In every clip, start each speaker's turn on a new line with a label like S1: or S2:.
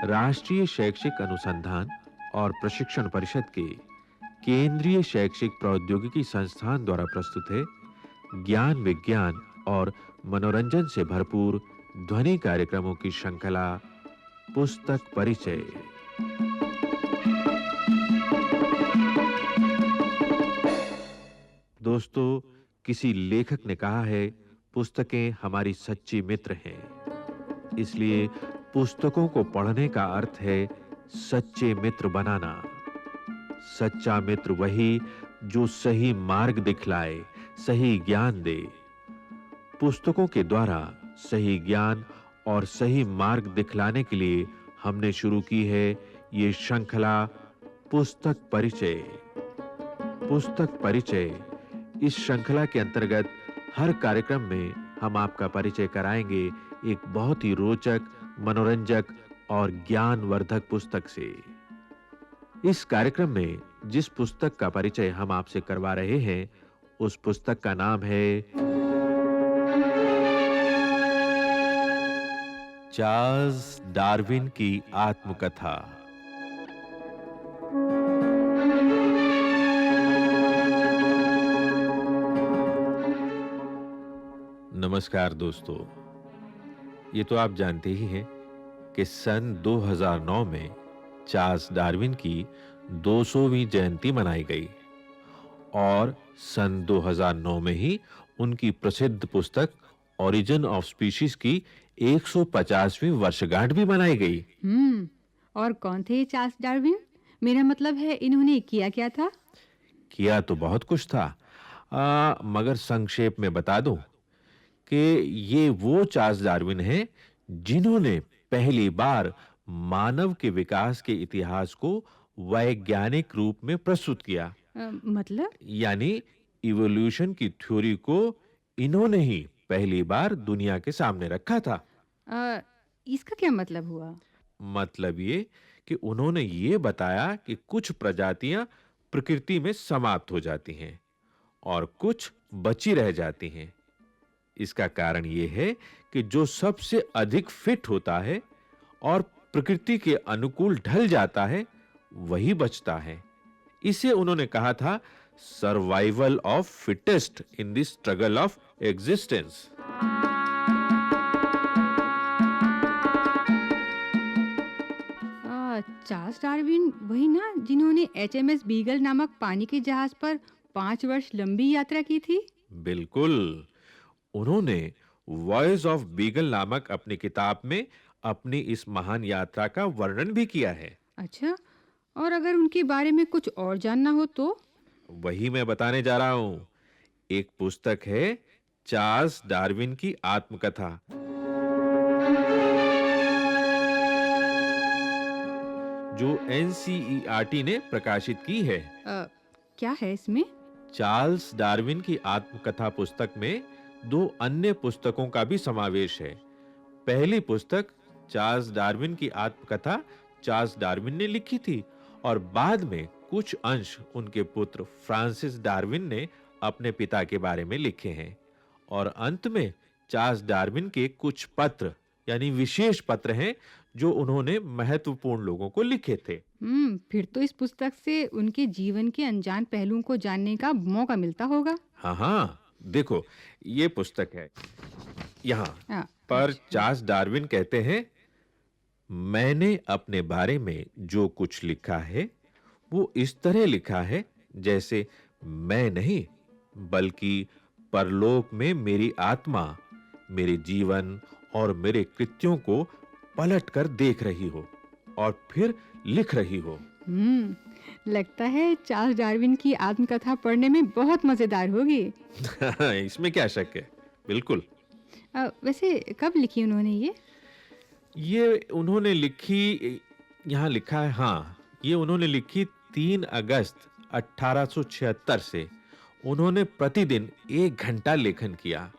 S1: राष्ट्रीय शैक्षिक अनुसंधान और प्रशिक्षण परिषद के केंद्रीय शैक्षिक प्रौद्योगिकी संस्थान द्वारा प्रस्तुत है ज्ञान विज्ञान और मनोरंजन से भरपूर ध्वनि कार्यक्रमों की श्रृंखला पुस्तक परिचय। दोस्तों, किसी लेखक ने कहा है, पुस्तकें हमारी सच्ची मित्र हैं। इसलिए पुस्तकों को पढ़ने का अर्थ है सच्चे मित्र बनाना। सच्चा मित्र वही जो सही मार्ग दिखलाए, सही ज्ञान दे। पुस्तकों के द्वारा सही ज्ञान और सही मार्ग दिखलाने के लिए हमने शुरू की है ये श्रृंखला पुस्तक परिचय। पुस्तक परिचय इस श्रृंखला के अंतर्गत हर कार्यक्रम में हम आपका परिचय कराएंगे एक बहुत ही रोचक, मनोरंजक और ज्ञानवर्धक पुस्तक से। इस कार्यक्रम में जिस पुस्तक का परिचय हम आपसे करवा रहे हैं, उस पुस्तक का नाम है चार्ल्स डार्विन की आत्मकथा। नमस्कार दोस्तों, ये तो आप जानते ही हैं कि सन 2009 में चार्ल्स डार्विन की 200वीं जयंती मनाई गई और सन 2009 में ही उनकी प्रसिद्ध पुस्तक ओरिजिन ऑफ स्पीशीज की 150वीं वर्षगांठ भी मनाई गई।
S2: और कौन थे ये चार्ल्स डार्विन? मेरा मतलब है, इन्होंने किया क्या था?
S1: किया तो बहुत कुछ था, मगर संक्षेप में बता दूं कि ये वो चार्ल्स डार्विन हैं जिन्होंने पहली बार मानव के विकास के इतिहास को वैज्ञानिक रूप में प्रस्तुत किया।
S2: मतलब?
S1: यानी इवोल्यूशन की थ्योरी को इन्होंने ही पहली बार दुनिया के सामने रखा था।
S2: इसका क्या मतलब हुआ?
S1: मतलब ये कि उन्होंने ये बताया कि कुछ प्रजातियां प्रकृति में समाप्त हो जाती हैं और कुछ बची रह जाती हैं। इसका कारण ये है कि जो सबसे अधिक फिट होता है और प्रकृति के अनुकूल ढल जाता है, वही बचता है। इसे उन्होंने कहा था survival of fittest in the struggle of existence.
S2: Charles Darwin वही ना जिन्होंने एचएमएस बीगल नामक पानी के जहाज पर 5 वर्ष लंबी यात्रा की थी?
S1: बिल्कुल। उन्होंने वॉयस ऑफ बीगल नामक अपनी किताब में अपनी इस महान यात्रा का वर्णन भी किया है।
S2: अच्छा, और अगर उनके बारे में कुछ और जानना हो तो?
S1: वही मैं बताने जा रहा हूं। एक पुस्तक है चार्ल्स डार्विन की आत्मकथा, जो एनसीईआरटी ने प्रकाशित की है।
S2: क्या है इसमें?
S1: चार्ल्स डार्विन की आत्मकथा पुस्तक में 2 अन्य पुस्तकों का भी समावेश है। पहली पुस्तक चार्ल्स डार्विन की आत्मकथा चार्ल्स डार्विन ने लिखी थी और बाद में कुछ अंश उनके पुत्र फ्रांसिस डार्विन ने अपने पिता के बारे में लिखे हैं। और अंत में चार्ल्स डार्विन के कुछ पत्र, यानी विशेष पत्र हैं जो उन्होंने महत्वपूर्ण लोगों को लिखे थे।
S2: फिर तो इस पुस्तक से उनके जीवन के अनजान पहलुओं को जानने का मौका मिलता होगा।
S1: हाँ, देखो, ये पुस्तक है यहाँ पर। चार्ल्स डार्विन कहते हैं, मैंने अपने बारे में जो कुछ लिखा है वो इस तरह लिखा है जैसे मैं नहीं बल्कि परलोक में मेरी आत्मा मेरे जीवन और मेरे कृत्यों को पलट कर देख रही हो और फिर लिख रही हो।
S2: लगता है चार्ल्स डार्विन की आत्मकथा पढ़ने में बहुत मजेदार होगी।
S1: इसमें क्या शक है, बिल्कुल।
S2: वैसे कब लिखी उन्होंने
S1: ये उन्होंने लिखी, यहाँ लिखा है, हाँ, ये उन्होंने लिखी 3 अगस्त 1876 से। उन्होंने प्रतिदिन 1 घंटा लेखन किया।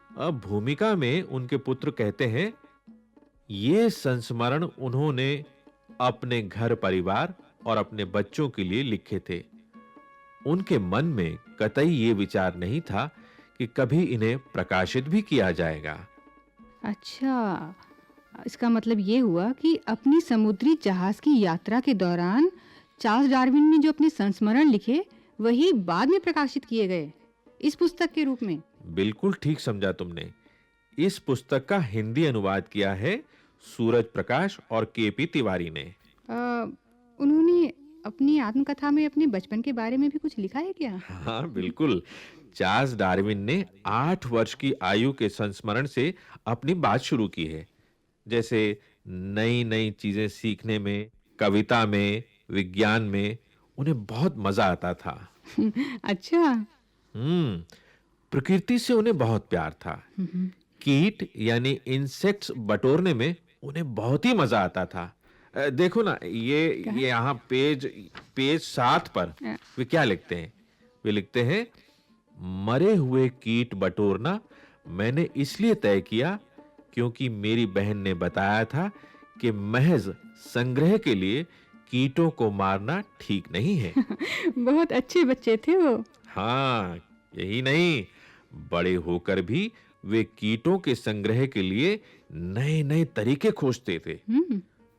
S1: अब भूमिका में उनके पुत्र कहते हैं, ये संस्मरण उन्होंने अपने घर परिवार और अपने बच्चों के लिए लिखे थे। उनके मन में कतई ये विचार नहीं था कि कभी इन्हें प्रकाशित भी किया जाएगा।
S2: अच्छा, इसका मतलब ये हुआ कि अपनी समुद्री जहाज की यात्रा के दौरान चार्ल्स डार्विन ने जो अपने संस्मरण लिखे, वही बाद में प्रकाशित किए गए इस पुस्तक के रूप में।
S1: बिल्कुल ठीक समझा तुमने। इस पुस्तक का हिंदी अनुवाद किया है सूरज प्रकाश और केपी तिवारी ने।
S2: उन्होंने अपनी आत्मकथा में अपने बचपन के बारे में भी कुछ लिखा है क्या?
S1: हाँ, बिल्कुल। चार्ल्स डार्विन ने 8 वर्ष की आयु के संस्मरण से अपनी बात शुरू की है। जैसे नई-नई चीजें सीखने में, कविता में, विज्ञान में उन्हें बहुत मजा आता था।
S2: अच्छा।
S1: प्रकृति से उन्हें बहुत प्यार था। कीट यानी इंसेक्ट्स बटोरने में उन्हें बहुत ही मजा आता था। देखो ना, ये यहाँ पेज 7 पर वे क्या लिखते हैं? वे लिखते हैं, मरे हुए कीट बटोरना मैंने इसलिए तय किया क्योंकि मेरी बहन ने बताया था कि महज संग्रह के लिए कीटों को मारना ठीक नहीं है।
S2: बहुत अच्छे बच्चे थे वो।
S1: हाँ, यही नहीं, बड़े होकर भी वे कीटों के संग्रह के लिए नए-नए तरीके खोजते थे।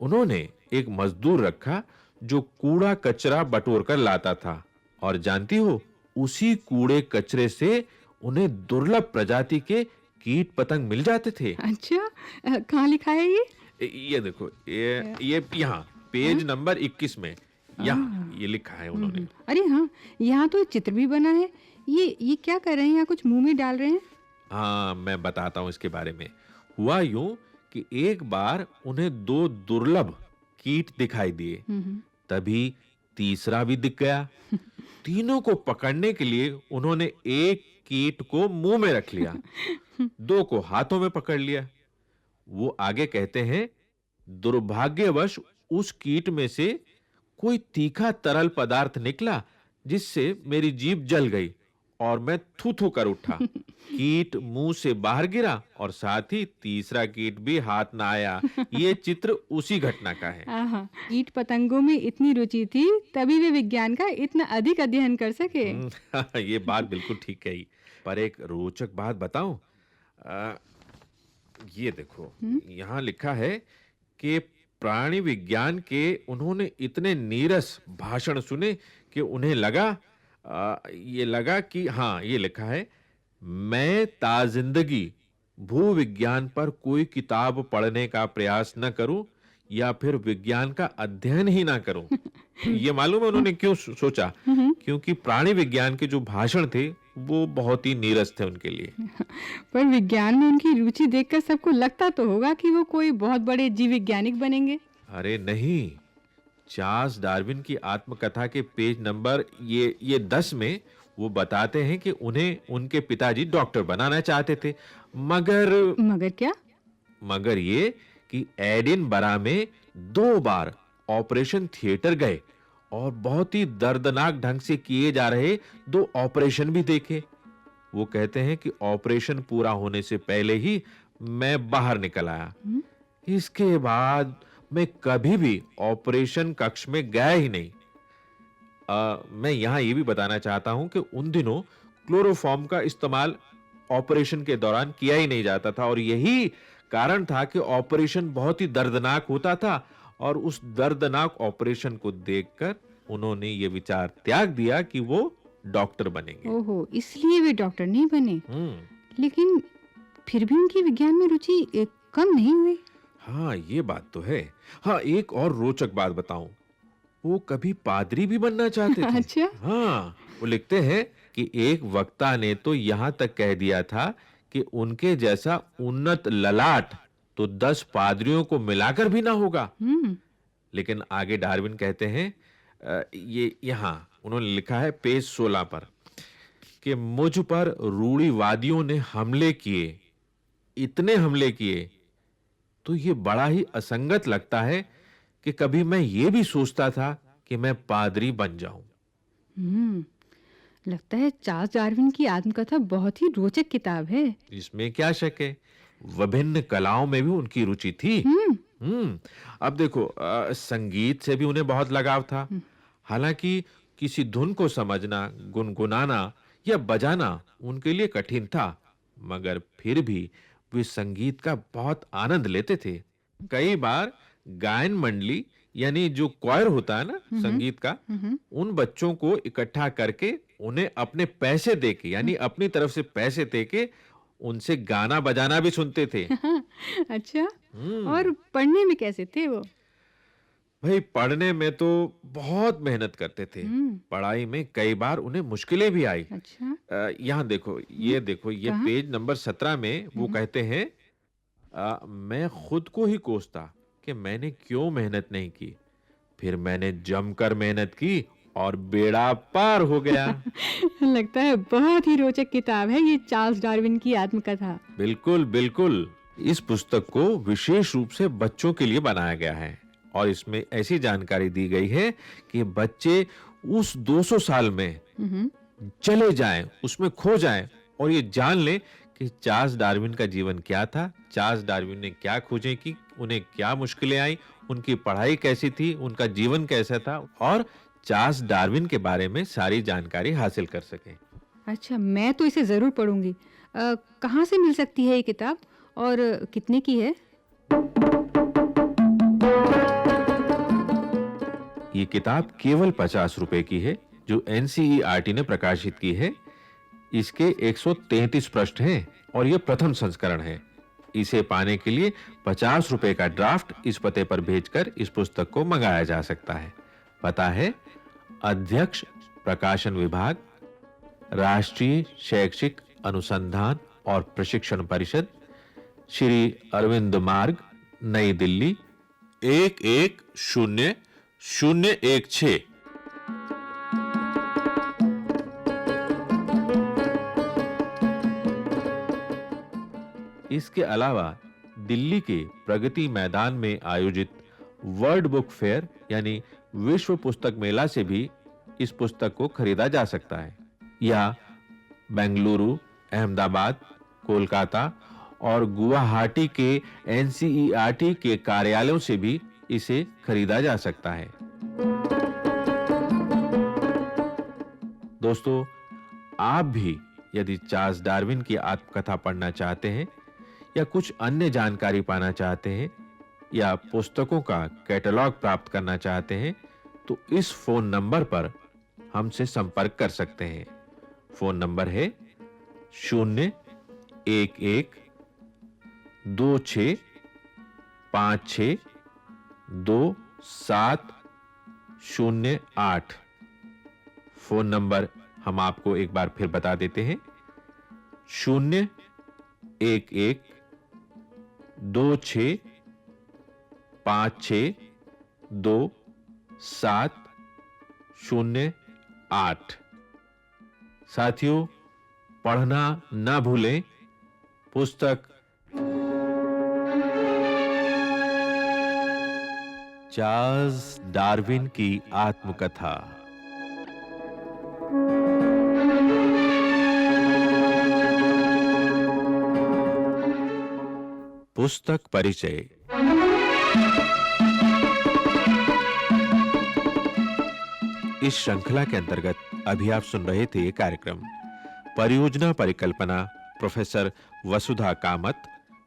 S1: उन्होंने एक मजदूर रखा जो कूड़ा कचरा बटोर कर लाता था, और जानती हो, उसी कूड़े कचरे से उन्हें दुर्लभ प्रजाति के कीट पतंग मिल जाते थे।
S2: अच्छा, कहाँ लिखा है ये?
S1: ये देखो, ये यहाँ पेज नंबर 21 में यहाँ ये लिखा है उन्होंने।
S2: अरे हाँ, यहाँ तो चित्र भी बना है। ये क्या कर रहे हैं? यहाँ कुछ मुंह में डाल रहे हैं?
S1: हाँ, मैं बताता हूँ इसके बारे में। हुआ यूं कि एक बार उन्हें 2 दुर्लभ कीट दिखाई दिए। तभी तीसरा भी दिख गया। तीनों को पकड़ने के लिए उन्होंने एक कीट को मुंह में रख लिया, 2 को हाथों में पकड़ लिया। वो आगे कहते हैं, दुर्भाग्यवश उस कीट में से कोई तीखा तरल पदार्थ निकला जिससे मेरी जीभ जल गई और मैं थू-थू कर उठा। कीट मुंह से बाहर गिरा और साथ ही तीसरा कीट भी हाथ ना आया। ये चित्र उसी घटना का है।
S2: कीट पतंगों में इतनी रुचि थी, तभी वे विज्ञान का इतना अधिक अध्ययन कर सके।
S1: ये बात बिल्कुल ठीक कही। पर एक रोचक बात बताऊं? ये देखो, यहाँ लिखा है कि प्राणी विज्ञान के उन्होंने इतने नीरस भाषण सुने कि उन्हें लगा कि हाँ, ये लिखा है, मैं ताजिंदगी भूविज्ञान पर कोई किताब पढ़ने का प्रयास न करूं या फिर विज्ञान का अध्ययन ही ना करूं। ये मालूम है उन्होंने क्यों सोचा? क्योंकि प्राणी विज्ञान के जो भाषण थे वो बहुत ही नीरस थे उनके लिए।
S2: पर विज्ञान में उनकी रुचि देखकर सबको लगता तो होगा कि वो कोई बहुत बड़े जीव वैज्ञानिक बनेंगे।
S1: अरे नहीं, चार्ल्स डार्विन की आत्मकथा के पेज नंबर ये 10 में वो बताते हैं कि उन्हें उनके पिताजी डॉक्टर बनाना चाहते थे, मगर
S2: क्या?
S1: मगर ये कि एडिनबरा में 2 बार ऑपरेशन थिएटर गए और बहुत ही दर्दनाक ढंग से किए जा रहे 2 ऑपरेशन भी देखे। वो कहते हैं कि ऑपरेशन पूरा होने से पहले ही मैं बाहर निकल आया। इसके बाद मैं कभी भी ऑपरेशन कक्ष में गया ही नहीं। मैं यहाँ ये भी बताना चाहता हूँ कि उन दिनों क्लोरोफॉर्म का इस्तेमाल ऑपरेशन के दौरान किया ही नहीं जाता था, और यही कारण था कि ऑपरेशन बहुत ही दर्दनाक होता था, और उस दर्दनाक ऑपरेशन को देखकर उन्होंने ये विचार त्याग दिया कि वो डॉक्टर बनेंगे।
S2: ओहो, इसलिए वे डॉक्टर नहीं बने। लेकिन फिर भी उनकी विज्ञान में रुचि कम नहीं हुई।
S1: हाँ, ये बात तो है। हाँ, एक और रोचक बात बताऊं, वो कभी पादरी भी बनना चाहते थे।
S2: अच्छा?
S1: हाँ, वो लिखते हैं कि एक वक्ता ने तो यहाँ तक कह दिया था कि उनके जैसा उन्नत ललाट तो 10 पादरियों को मिलाकर भी ना होगा। लेकिन आगे डार्विन कहते हैं, ये यहाँ उन्होंने लिखा है पेज 16 पर, कि मुझ पर रूढ़िवादियों ने हमले किए, इतने हमले किए, तो ये बड़ा ही असंगत लगता है कि कभी मैं ये भी सोचता था कि मैं पादरी बन जाऊं।
S2: लगता है चार्ल्स डार्विन की आत्मकथा बहुत ही रोचक किताब है।
S1: इसमें क्या शक है? विभिन्न कलाओं में भी उनकी रुचि थी। अब देखो, संगीत से भी उन्हें बहुत लगाव था। हालांकि किसी धुन को समझना, गुनगुनाना या बजाना उनके लिए कठिन था, मगर फिर भी वे संगीत का बहुत आनंद लेते थे। कई बार गायन मंडली यानी जो क्वायर होता है ना संगीत का, उन बच्चों को इकट्ठा करके उन्हें अपने पैसे देके यानी अपनी तरफ से पैसे देके उनसे गाना बजाना भी सुनते थे।
S2: अच्छा,
S1: हम्म
S2: और पढ़ने में कैसे थे वो?
S1: भाई पढ़ने में तो बहुत मेहनत करते थे।
S2: हम्म।
S1: पढ़ाई में कई बार उन्हें मुश्किलें भी आई।
S2: अच्छा।
S1: यहाँ देखो, ये देखो, ये
S2: कहाँ?
S1: पेज नंबर 17 में वो कहते हैं, मैं खुद को ही कोसता कि मैंने क्यों मेहनत नहीं की। फिर मैंने जमकर मेहनत की और बेड़ा पार हो गया।
S2: लगता है बहुत ही रोचक किताब है ये चार्ल्स डार्विन की आत्मकथा।
S1: बिल्कुल बिल्कुल। इस पुस्तक को विशेष रूप से बच्चों के लिए बनाया गया है और इसमें ऐसी जानकारी दी गई है कि बच्चे उस 200 साल में चले जाएं, उसमें खो जाएं और ये जान लें कि चार्ल्स डार्विन का जीवन क्या था, चार्ल्स डार्विन ने क्या खोजें की, उन्हें क्या मुश्किलें आई, उनकी पढ़ाई कैसी थी, उनका जीवन कैसा था और चार्ल्स डार्विन के बारे में सारी जानकारी हासिल कर सकें।
S2: अच्छा, मैं तो इसे जरूर पढ़ूंगी। कहाँ से मिल सकती है ये किताब और कितने की है?
S1: ये किताब केवल 50 रुपए की है जो एनसीईआरटी ने प्रकाशित की है। इसके 133 पृष्ठ हैं और यह प्रथम संस्करण है। इसे पाने के लिए 50 रुपए का ड्राफ्ट इस पते पर भेजकर इस पुस्तक को मंगाया जा सकता है। पता है अध्यक्ष प्रकाशन विभाग, राष्ट्रीय शैक्षिक अनुसंधान और प्रशिक्षण परिषद, श्री अरविंद मार्ग, नई दिल्ली 110016। इसके अलावा दिल्ली के प्रगति मैदान में आयोजित वर्ल्ड बुक फेयर यानी विश्व पुस्तक मेला से भी इस पुस्तक को खरीदा जा सकता है, या बेंगलुरु, अहमदाबाद, कोलकाता और गुवाहाटी के एनसीईआरटी के कार्यालयों से भी इसे खरीदा जा सकता है। दोस्तों, आप भी यदि चार्ल्स डार्विन की आत्मकथा पढ़ना चाहते हैं या कुछ अन्य जानकारी पाना चाहते हैं या पुस्तकों का कैटलॉग प्राप्त करना चाहते हैं तो इस फोन नंबर पर हमसे संपर्क कर सकते हैं। फोन नंबर है 01126562708। फोन नंबर हम आपको एक बार फिर बता देते हैं, 01126562708। साथियों, पढ़ना ना भूलें। पुस्तक चार्ल्स डार्विन की आत्मकथा। पुस्तक परिचय। इस श्रृंखला के अंतर्गत अभी आप सुन रहे थे ये कार्यक्रम। परियोजना परिकल्पना प्रोफेसर वसुधा कामत,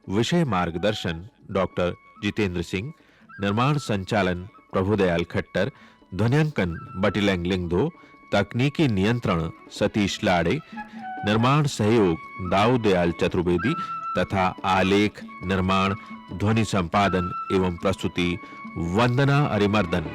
S1: विषय मार्गदर्शन डॉक्टर जितेंद्र सिंह, निर्माण संचालन प्रभुदयाल खट्टर, ध्वन्यांकन बटिलैंग लिंगदो, तकनीकी नियंत्रण सतीश लाड़े, निर्माण सहयोग दाऊदयाल चतुर्वेदी तथा आलेख निर्माण ध्वनि संपादन एवं प्रस्तुति वंदना अरिमर्दन।